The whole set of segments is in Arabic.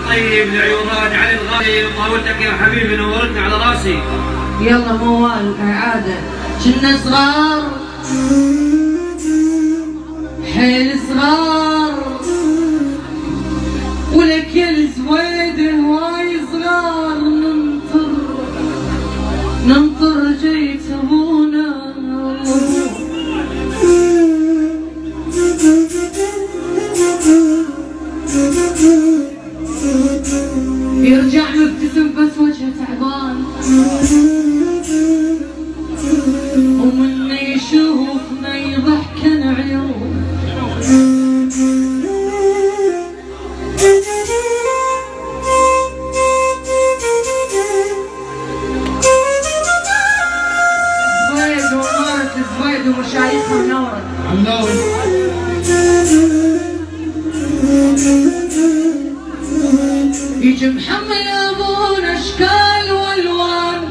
طيب لعيوبات علي الغالي وطاولتك يا حبيبي نورتني على راسي. يلا موال كالعادة كنا صغار حيل صغار ولك يا الزويدة هواي صغار ننطر جيت ابونا يرجع مبتسم بس وجهه تعبان ومنه يشوفنا يضحكن عيون زويد ومارة زويد ومشايخها منورة يجي محمل ابونا اشكال والوان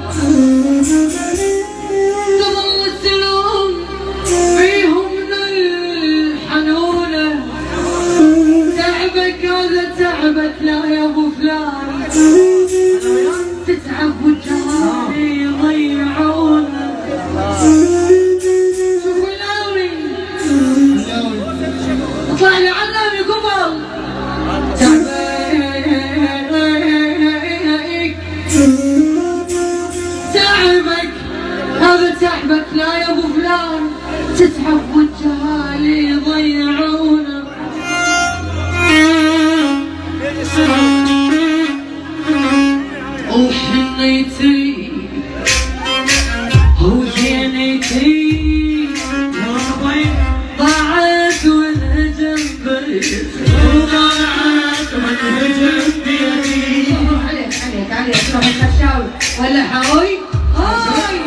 تظل السلوم فيهم من الحنونه تعبك هذا تعبك لا يا ابو فلان تتعب والجهال يضيعونه شوفوا اللاوي اطلع لي علامي قبل تعبك هذا تعبك لا يا ابو فلان تتعب والجهال يضيعونه وحنيتي وجنيتي ضاعت والهجم بيتي ضاعت والهجم بيتي عليك اشرب الخشاوي ولا حوي هاي